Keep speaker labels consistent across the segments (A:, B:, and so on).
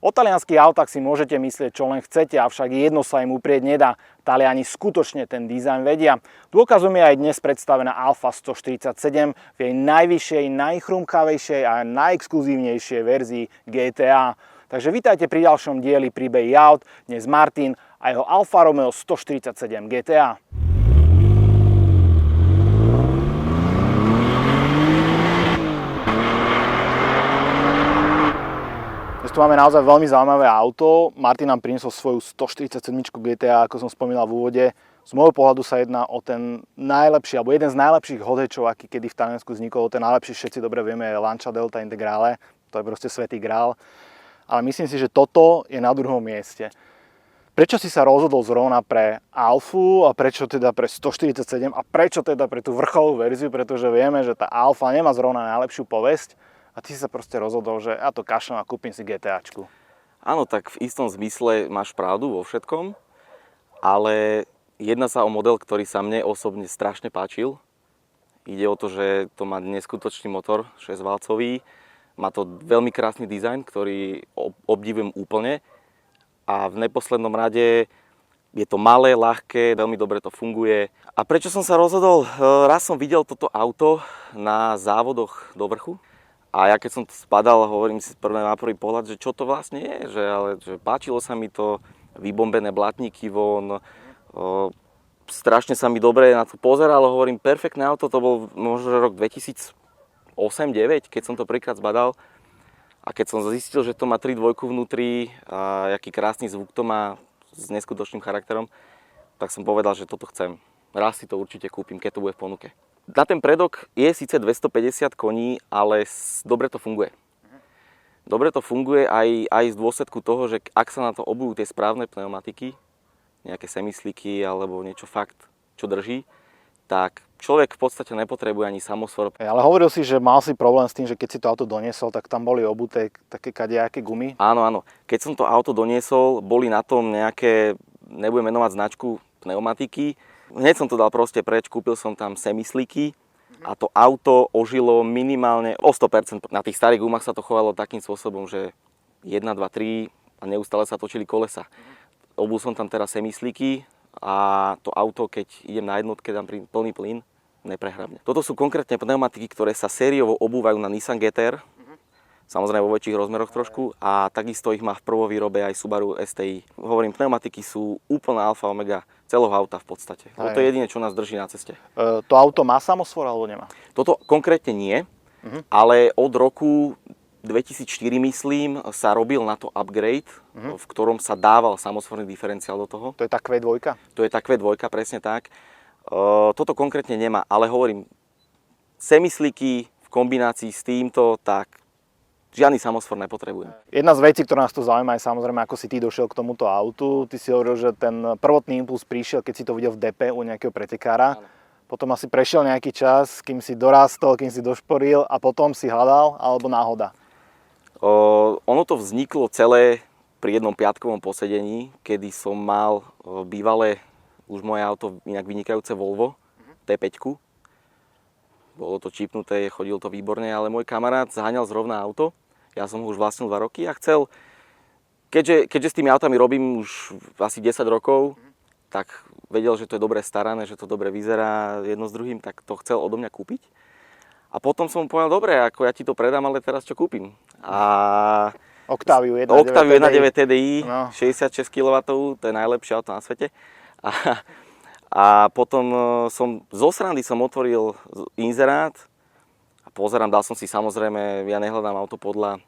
A: O talianských autách si môžete myslieť, čo len chcete, avšak jedno sa im uprieť nedá. Taliani skutočne ten dizajn vedia. Dôkazom je aj dnes predstavená Alfa 147 v jej najvyššej, najchrumkavejšej a najexkluzívnejšej verzii GTA. Takže vítajte pri ďalšom dieli príbehy aut, dnes Martin a jeho Alfa Romeo 147 GTA. Tu máme naozaj veľmi zaujímavé auto. Martin nám priniesol svoju 147 GTA, ako som spomínal v úvode. Z môjho pohľadu sa jedná o ten najlepší, alebo jeden z najlepších hothatchov, aký kedy v Taliansku vznikol. Ten najlepší, všetci dobre vieme, je Lancia Delta Integrale. To je proste svätý grál. Ale myslím si, že toto je na druhom mieste. Prečo si sa rozhodol zrovna pre Alfu a prečo teda pre 147 a prečo teda pre tú vrcholovú verziu? Pretože vieme, že tá Alfa nemá zrovna najlepšiu povesť. A ty si sa proste rozhodol, že ja to kašlem a kúpim si GTAčku.
B: Áno, tak v istom zmysle máš pravdu vo všetkom, ale jedná sa o model, ktorý sa mne osobne strašne páčil. Ide o to, že to má neskutočný motor, 6-valcový, má to veľmi krásny dizajn, ktorý obdivujem úplne a v neposlednom rade je to malé, ľahké, veľmi dobre to funguje. A prečo som sa rozhodol? Raz som videl toto auto na závodoch do vrchu. A ja keď som to spadal, hovorím si na prvý pohľad, že čo to vlastne je, že páčilo sa mi to, vybombené blatníky von, strašne sa mi dobre na to pozeralo, hovorím, perfektné auto, to bol možno rok 2008-2009, keď som to prvýkrát zbadal. A keď som zistil, že to má 3.2 vnútri a aký krásny zvuk to má s neskutočným charakterom, tak som povedal, že toto chcem. Raz si to určite kúpim, keď to bude v ponuke. Na ten predok je síce 250 koní, ale dobre to funguje. Dobre to funguje aj z dôsledku toho, že ak sa na to obujú tie správne pneumatiky, nejaké semisliky alebo niečo fakt, čo drží, tak človek v podstate nepotrebuje ani samosvor.
A: Ale hovoril si, že mal si problém s tým, že keď si to auto doniesol, tak tam boli obuté také kadejaké gumy?
B: Áno, áno. Keď som to auto doniesol, boli na tom nejaké, nebudem menovať značku, pneumatiky. Hneď som to dal proste preč, kúpil som tam semisliky a to auto ožilo minimálne o 100%. Na tých starých gumách sa to chovalo takým spôsobom, že 1, 2, 3 a neustále sa točili kolesa. Obul som tam teraz semisliky a to auto, keď idem na jednotke, dám plný plyn, neprehrabne. Toto sú konkrétne pneumatiky, ktoré sa sériovo obúvajú na Nissan GT-R. Samozrejme vo väčších rozmeroch trošku a takisto ich má v prvovýrobe aj Subaru STI. Hovorím, pneumatiky sú úplná alfa omega celého auta v podstate. To je jediné, čo nás drží na ceste.
A: To auto má samosvor alebo nemá?
B: Toto konkrétne nie, ale od roku 2004, myslím, sa robil na to upgrade, v ktorom sa dával samosvorný diferenciál do toho.
A: To je tá Q2?
B: To je tá Q2, presne tak. Toto konkrétne nemá, ale hovorím, semisliky v kombinácii s týmto, tak žiadny samosvor nepotrebujem.
A: Jedna z vecí, ktorá nás tu zaujíma, je samozrejme, ako si ty došiel k tomuto autu. Ty si hovoril, že ten prvotný impuls prišiel, keď si to videl v DP u nejakého pretekára. Potom asi prešiel nejaký čas, kým si dorástol, kým si došporil a potom si hľadal, alebo náhoda?
B: Ono to vzniklo celé pri jednom piatkovom posedení, kedy som mal bývalé, už moje auto inak vynikajúce Volvo T5. Bolo to čipnuté, chodilo to výborne, ale môj kamarát zaháňal zrovna auto. Ja som ho už vlastnil 2 roky a chcel, keďže s tými autami robím už asi 10 rokov, tak vedel, že to je dobre starané, že to dobre vyzerá jedno s druhým, tak to chcel odo mňa kúpiť. A potom som mu povedal, dobre, ako ja ti to predám, ale teraz čo kúpim? A
A: Octaviu 1.9
B: TDI, no. 66 kW, to je najlepšie auto na svete. A potom zo srandy som otvoril inzerát a pozerám, dal som si samozrejme, ja nehľadám auto podľa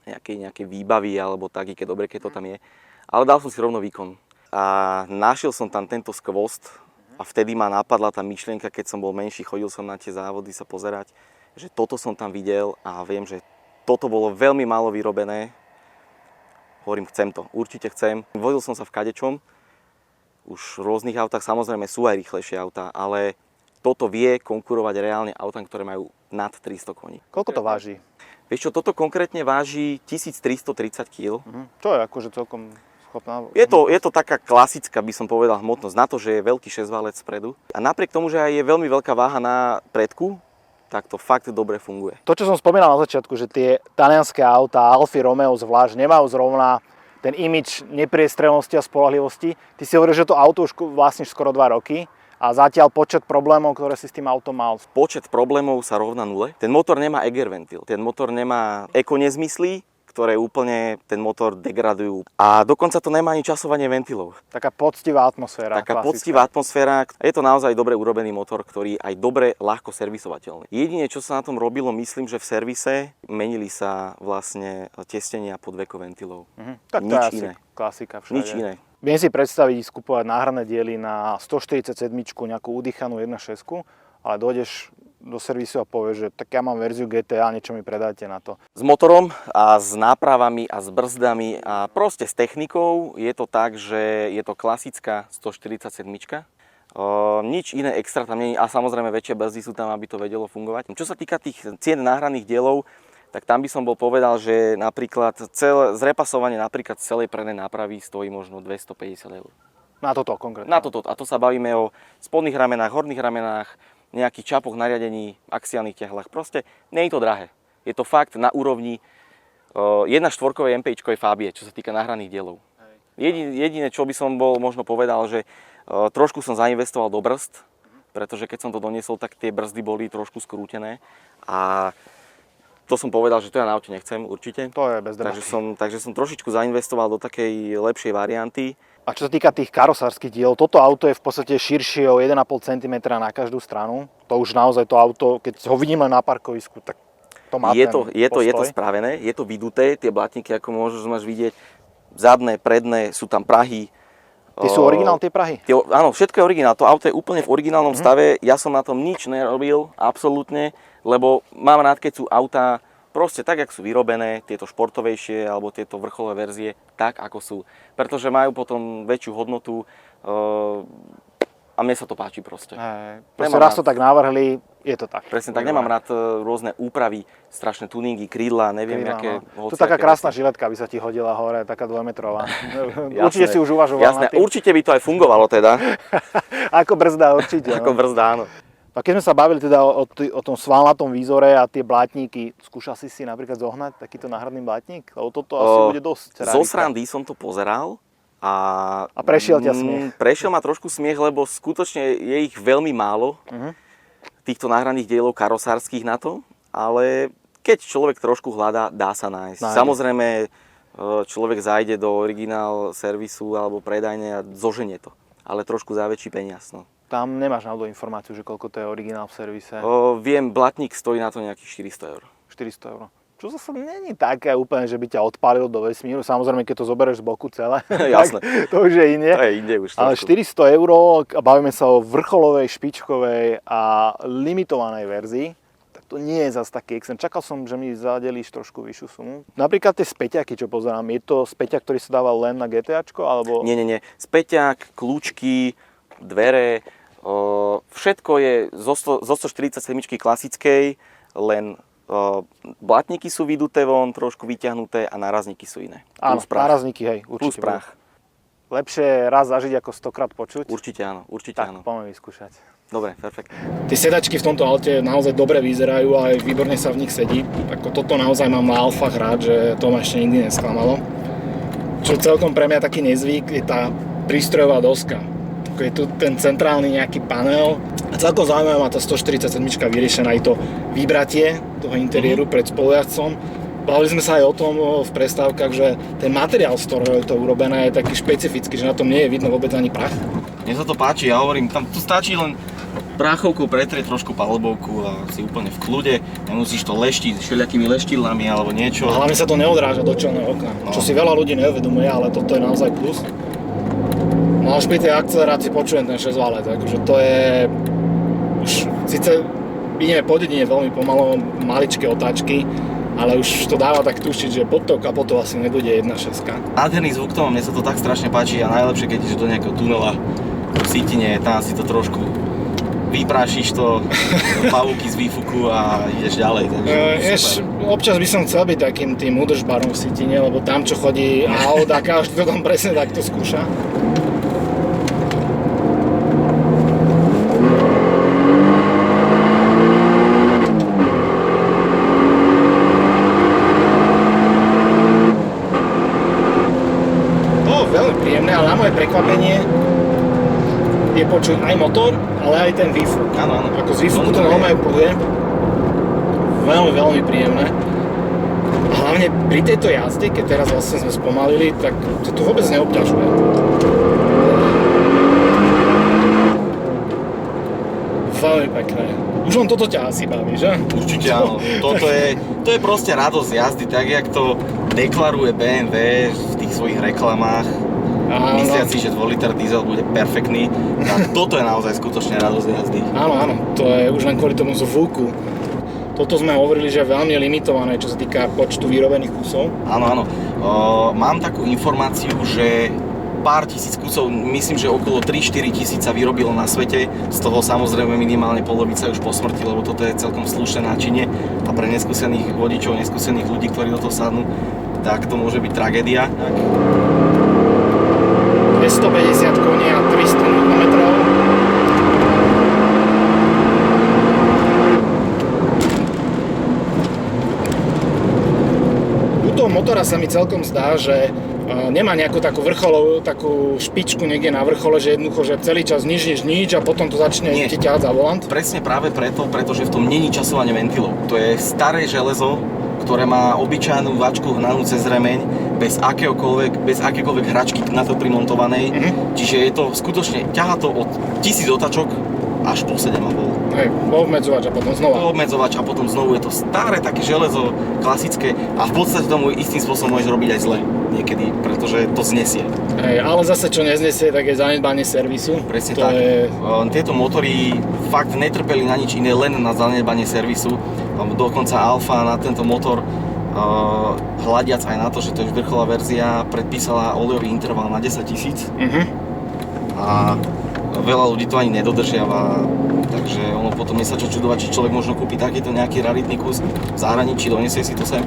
B: nejakej výbavy alebo tak, keď dobre, keď to tam je. Ale dal som si rovno výkon. A našiel som tam tento skvost a vtedy ma napadla tá myšlienka, keď som bol menší, chodil som na tie závody sa pozerať, že toto som tam videl a viem, že toto bolo veľmi málo vyrobené. Hovorím, chcem to, určite chcem. Vozil som sa v kadečom, už v rôznych autách, samozrejme sú aj rýchlejšie autá, ale toto vie konkurovať reálne autám, ktoré majú nad 300 koní.
A: Koľko to váži?
B: Vieš čo, toto konkrétne váži 1330 kg.
A: To je akože celkom schopná.
B: Je to taká klasická, by som povedal, hmotnosť na to, že je veľký 6-válec spredu. A napriek tomu, že aj je veľmi veľká váha na predku, tak to fakt dobre funguje.
A: To, čo som spomínal na začiatku, že tie talianské autá, Alfy Romeo zvlášť, nemajú zrovna ten imič nepriestrelnosti a spoľahlivosti. Ty si hovoril, že to auto už vlastníš skoro 2 roky a zatiaľ počet problémov, ktoré si s tým autom mal.
B: Počet problémov sa rovná nule. Ten motor nemá Eger ventil, ten motor nemá eko nezmyslí, ktoré úplne ten motor degradujú. A dokonca to nemá ani časovanie ventilov.
A: Taká poctivá atmosféra.
B: Taká
A: klasická.
B: poctivá atmosféra. Je to naozaj dobre urobený motor, ktorý aj dobre, ľahko servisovateľný. Jedine, čo sa na tom robilo, myslím, že v servise menili sa vlastne testenia podveko ventilov.
A: Tak to
B: Nič
A: je asi
B: iné.
A: klasika všade.
B: Nič iné.
A: Viem si predstaviť skupovať náhradné diely na 147, nejakú udýchanú 1.6, ale dojdeš do servisu a povieš, že tak ja mám verziu GTA, niečo mi predáte na to.
B: S motorom a s nápravami a s brzdami a proste s technikou je to tak, že je to klasická 147. Nič iné extra tam nie je a samozrejme väčšie brzdy sú tam, aby to vedelo fungovať. Čo sa týka tých cien náhradných dielov, tak tam by som bol povedal, že napríklad zrepasovanie napríklad celej prednej nápravy stojí možno 250 eur.
A: Na toto konkrétne.
B: Na toto. A to sa bavíme o spodných ramenách, horných ramenách, nejakých čapoch, nariadení, axiálnych tehlách. Proste nie je to drahé. Je to fakt na úrovni 1.4 MPIčkovej Fabie, čo sa týka náhradných dielov. Jediné, čo by som bol možno povedal, že trošku som zainvestoval do brzd, pretože keď som to doniesol, tak tie brzdy boli trošku skrútené. A to som povedal, že to ja na aute nechcem určite.
A: To je bez debaty.
B: Takže som trošičku zainvestoval do takej lepšej varianty.
A: A čo sa týka tých karosárskych diel, toto auto je v podstate širšie o 1,5 cm na každú stranu. To už naozaj to auto, keď ho vidím len na parkovisku, tak to má
B: je
A: ten
B: to spravené, je to vyduté, tie blatníky, ako máš vidieť, zadné, predné, sú tam prahy.
A: Tie sú originál, tie prahy?
B: Áno, všetko je originál. To auto je úplne v originálnom stave. Ja som na tom nič nerobil, absolútne, lebo mám rád, keď sú autá proste tak, jak sú vyrobené, tieto športovejšie alebo tieto vrcholové verzie, tak, ako sú. Pretože majú potom väčšiu hodnotu a mne sa to páči proste.
A: Proste raz to tak navrhli, je to tak.
B: Presne tak, nemám rád rôzne úpravy, strašné tuningy, krídla, neviem, aké.
A: Tu taká krásna žiletka by sa ti hodila hore, taká 2-metrová. Určite si už uvažoval.
B: Jasné, určite by to aj fungovalo teda.
A: Ako brzda, určite.
B: Ako brzda, áno.
A: A keď sme sa bavili teda o tom svalnatom výzore a tie blátníky, skúšal si napríklad zohnať takýto náhradný blátnik? Lebo toto asi bude dosť rarita.
B: Zo srandy som to pozeral a
A: prešiel ťa smiech?
B: Prešiel ma trošku smiech, lebo skutočne je ich veľmi málo, týchto náhradných dielov karosárskych na to, ale keď človek trošku hľadá, dá sa nájsť. Samozrejme, človek zájde do originál servisu alebo predajne a zoženie to, ale trošku za väčší peniaz. No.
A: Tam nemáš náhodou informáciu, že koľko to je originál v servise?
B: Viem, blatník stojí na to nejakých 400 eur.
A: 400 eur. Čo zase není také úplne, že by ťa odpálil do vesmíru. Samozrejme, keď to zoberieš z boku celé,
B: jasné.
A: To už je iné.
B: To je inde už.
A: Ale 400 eur, a bavíme sa o vrcholovej, špičkovej a limitovanej verzii, tak to nie je zase taký extrém. Čakal som, že mi zadelíš trošku vyššiu sumu. Napríklad tie späťaky, čo pozerám, je to späťak, ktorý sa dával len na GTAčko, alebo...
B: Nie. Späťak, kľúčky, dvere, všetko je zo 147 klasickej, len blatníky sú vyduté von, trošku vyťahnuté a nárazníky sú iné.
A: Áno, nárazníky, hej, určite.
B: Plus prach.
A: Lepšie raz zažiť, ako 100-krát počuť?
B: Určite áno,
A: tak, poďme vyskúšať.
B: Dobre, perfekt.
A: Tie sedačky v tomto aute naozaj dobre vyzerajú a aj výborne sa v nich sedí. Ako toto naozaj mám na Alfách rád, že to ma ešte nikdy nesklamalo. Čo celkom pre mňa taký nezvyk je tá prístrojová doska. Je tu ten centrálny nejaký panel a celkom zaujímavé má tá 147 vyriešená aj to vybratie toho interiéru pred spolujazdcom. Bavili sme sa aj o tom v prestávkach, že ten materiál, z ktorého je to urobené, je taký špecifický, že na tom nie je vidno vôbec ani prach.
B: Mne sa to páči, ja hovorím, tam tu stačí len prachovkou pretrieť trošku palubovku a si úplne v kľude, nemusíš to leštiť všelijakými leštilami alebo niečo.
A: A hlavne sa to neodráža do čelného okna, čo si veľa ľudí neuvedomuje, ale toto je naozaj plus. No až pri tej akcelerácii počujem ten 6-valet, takže to je už síce ideme po dedine veľmi pomalo, maličké otáčky, ale už to dáva tak tušiť, že pod tou kapotou asi nebude 1.6.
B: Nádherný zvuk to, mne sa to tak strašne páči a najlepšie, keď ideš do nejakého tunela v sítine, tam si to trošku vyprášiš to pavúky z výfuku a ideš ďalej, takže
A: občas by som chcel byť takým tým údržbárom v sítine, lebo tam čo chodí aut a každý to tam presne takto skúša. príjemné, ale na moje prekvapenie je počuť aj motor, ale aj ten výfuk.
B: Áno, áno.
A: Ako z výfuku to normálne pluje. Veľmi, veľmi príjemné. A hlavne pri tejto jazde, keď teraz vlastne sme spomalili, tak to vôbec neobťažuje. Veľmi pekné. Už len toto ťa asi baví, že?
B: Určite áno. To je proste radosť jazdy, tak jak to deklaruje BMW v tých svojich reklamách. Myslia si, že 2 liter diesel bude perfektný. A toto je naozaj skutočne radosť jazdy.
A: Áno, to je už len kvôli tomu zvuku. Toto sme hovorili, že je veľmi limitované, čo sa týka počtu vyrobených kusov.
B: Áno. Mám takú informáciu, že pár tisíc kusov, myslím, že okolo 3-4 tisíc sa vyrobilo na svete. Z toho samozrejme minimálne polovica už po smrti, lebo toto je celkom slušné náčinie. A pre neskúsených vodičov, neskúsených ľudí, ktorí do toho sadnú, tak to môže byť tragédia.
A: 250 koní a 300 Nm. U toho motora sa mi celkom zdá, že nemá nejakú takú vrcholovú, takú špičku niekde na vrchole, že jednoducho, že celý čas nič a potom to začne ti ťahať za volant.
B: Presne práve preto, pretože v tom není časovanie ventilov. To je staré železo, ktoré má obyčajnú váčku hnanú cez remeň, bez akékoľvek hračky na to primontovanej. Čiže je to skutočne, ťahá to od 1000 otačok až po 7,5.
A: Hej, obmedzovač a potom znova.
B: Obmedzovač a potom znovu je to staré také železo, klasické a v podstate tomu istým spôsobom môžeš robiť aj zle niekedy, pretože to znesie.
A: Hej, ale zase čo neznesie, tak je zanedbanie servisu.
B: Presne tak. Tieto motory fakt netrpeli na nič iné, len na zanedbanie servisu. Dokonca Alfa na tento motor, hľadiac aj na to, že to je vrcholová verzia, predpísala olejový interval na 10 000. A veľa ľudí to ani nedodržiava, takže ono potom nie sa čo čudovať, či človek možno kúpi takýto nejaký raritný kus v zahraničí, donesie si to sem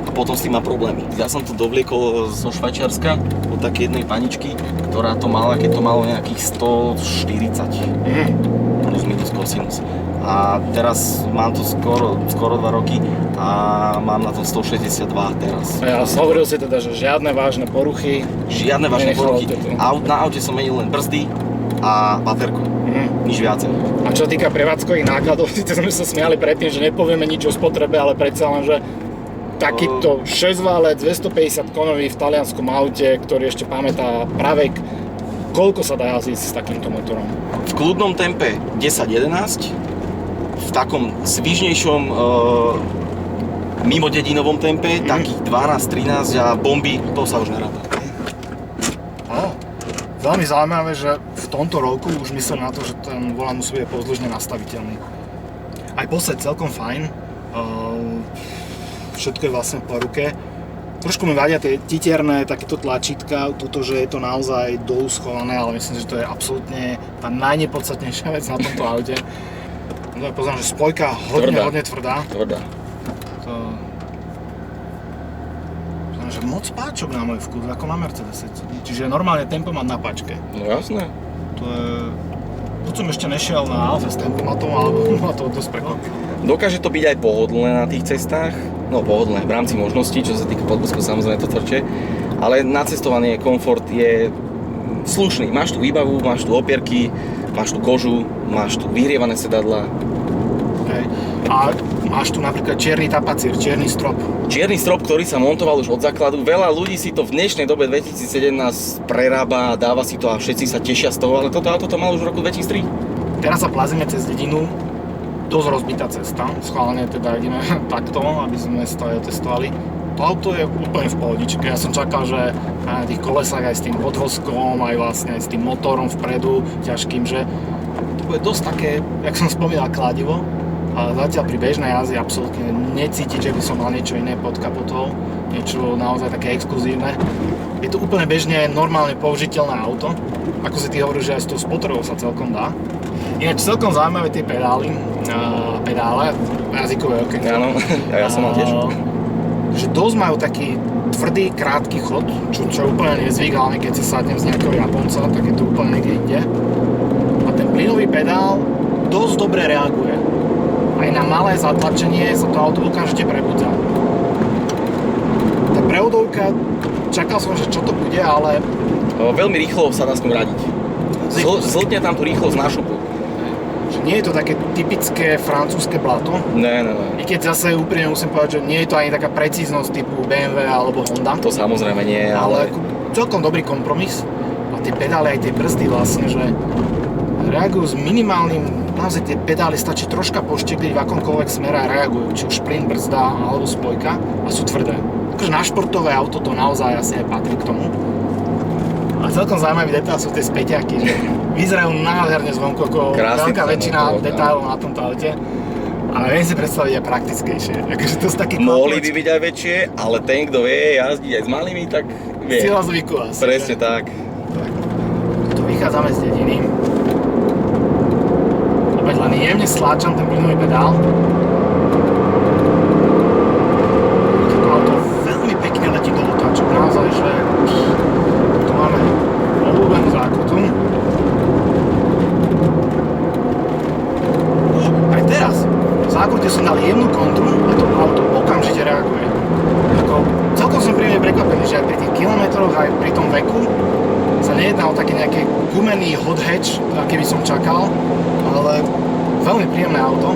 B: a potom s tým má problémy. Ja som to dovliekol zo Švajčiarska od takej jednej paničky, ktorá to mala, keď to malo nejakých 140 plus minus cosinus. A teraz mám to skoro 2 roky a mám na tom 162 teraz.
A: Ja hovoril si teda, že žiadne vážne poruchy.
B: Žiadne vážne poruchy. Na aute som menil len brzdy a baterku. Nič viacej.
A: A čo týka prevádzkových nákladov, sme sa smiali predtým, že nepovieme nič o spotrebe, ale predsa len, že takýto 6-válec 250 koňový v talianskom aute, ktorý ešte pamätá pravek, koľko sa dá jazdiť s takýmto motorom?
B: V kľudnom tempe 10-11, v takom svižnejšom mimodedinovom tempe takých 12-13 a bomby, to sa už neráta.
A: Veľmi zaujímavé, že v tomto roku už mysleli na to, že ten volant musí byť pozdĺžne nastaviteľný. Aj posled celkom fajn, všetko je vlastne po ruke. Trošku mi vadia tie titierné takéto tlačítka, tuto, že je to naozaj dolu schované, ale myslím, že to je absolútne tá najnepodstatnejšia vec na tomto aute. No, pozriem, že spojka hodne tvrdá.
B: Tvrdá.
A: Že moc páčok na môj vkus, ako na Mercedes. Čiže normálne tempomat na páčke.
B: No jasné.
A: To je... Tu som ešte nešiel na Alfe s tempomatom, ale ma to dosť prekvapilo.
B: Dokáže to byť aj pohodlné na tých cestách. No pohodlné v rámci možností, čo sa týka podvozku, samozrejme to tvrdšie. Ale na cestovanie komfort je slušný. Máš tu výbavu, máš tu opierky, máš tu kožu, máš tu vyhrievané sedadlá.
A: Okay. A máš tu napríklad čierny tapacír, čierny strop.
B: Čierny strop, ktorý sa montoval už od základu. Veľa ľudí si to v dnešnej dobe 2017 prerába, dáva si to a všetci sa tešia z toho, ale toto auto to malo už v roku 2003.
A: Teraz sa plazíme cez dedinu, dosť rozbitá cesta. Schválne teda ideme takto, aby sme to testovali. To auto je úplne v pohodičke. Ja som čakal, že na tých kolesách aj s tým podvozkom, aj vlastne aj s tým motorom vpredu ťažkým, že to bude dosť také, jak som spomínal, kladivo. A zatiaľ pri bežnej jazde absolútne necítiť, že by som mal niečo iné pod kapotou, niečo naozaj také exkluzívne. Je to úplne bežne normálne použiteľné auto. Ako si ty hovoríš, že aj s tou spotrebou sa celkom dá. Ináč celkom zaujímavé tie pedále, jazykové okienko.
B: Áno, ja som mal tiež.
A: Že dosť majú taký tvrdý, krátky chod, čo je úplne nezvyk, hlavne keď sa sadnem z nejakého Japonca, tak je to úplne niekde inde. A ten plynový pedál dosť dobre reaguje. Aj na malé zatlačenie sa to auto okamžite prebudza. Tá prevodovka, čakal som, že čo to bude, ale
B: Veľmi rýchlo sa dá s tým radiť. Zltne tam tú rýchlosť na šupu.
A: Že nie je to také typické francúzske blato.
B: Ne.
A: I keď zase úprimne musím povedať, že nie je to ani taká precíznosť typu BMW alebo Honda.
B: To samozrejme nie,
A: Ale celkom dobrý kompromis. A tie pedály, aj tie brzdy vlastne, že reagujú s minimálnym, naozaj tie pedály stačí troška poštekliť v akomkoľvek smere a reagujú, či už plyn, brzda alebo spojka a sú tvrdé. Takže na športové auto to naozaj asi aj patrí k tomu. A celkom zaujímavý detail sú tie späťaky, že vyzerajú nádherne zvonku, ako
B: krásny
A: veľká väčšina
B: motor,
A: detailov na tomto aute. Ale viem si predstaviť aj praktickejšie. Akože to sú taký
B: mohli by byť aj väčšie, ale ten, kto vie jazdiť aj s malými, tak vie.
A: Sila zvyku asi.
B: Presne
A: že?
B: tak.
A: Tu vychádzame z dediny. Opäť len jemne stláčam ten plynový pedál. To auto veľmi pekne letí do otáčok. Naozaj, že tu máme obľúbenú zákrutu. Aj teraz. V zákrute som dal jemnú kontru a to auto okamžite reaguje. Celkom som príjemne prekvapený, že aj pri tých kilometroch, aj pri tom veku sa nejedná o taký nejaký gumený hot hatch, aký by som čakal, ale veľmi príjemné auto.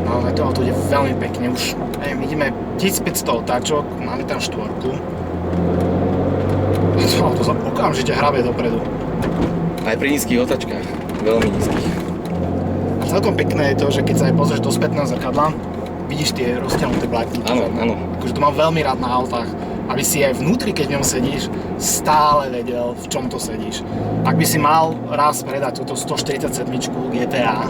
A: Naozaj to auto ide veľmi pekne, už neviem, vidíme 1500 otáčok, máme tam štvorku. To auto sa okamžite hrabe dopredu.
B: Aj pri nízkych otačkách, veľmi nízkych.
A: A celkom pekné je to, že keď sa aj pozrieš do spätného zrkadla, vidíš tie rozťahnuté blatníky.
B: Áno.
A: Akože to mám veľmi rád na autách, aby si aj vnútri, keď v ňom sedíš, stále vedel, v čom to sedíš. Ak by si mal raz predať túto 147 GTA,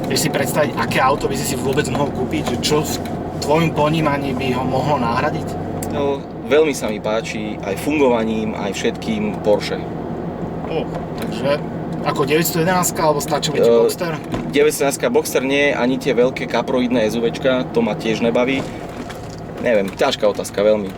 A: vieš si predstaviť, aké auto by si vôbec mohol kúpiť, že čo v tvojom ponímaní by ho mohlo nahradiť?
B: No, veľmi sa mi páči aj fungovaním, aj všetkým Porsche.
A: Takže ako 911 alebo stačí byť Boxster?
B: 911 Boxster nie, ani tie veľké kaproidné SUVčka, to ma tiež nebaví. Neviem, ťažká otázka, veľmi.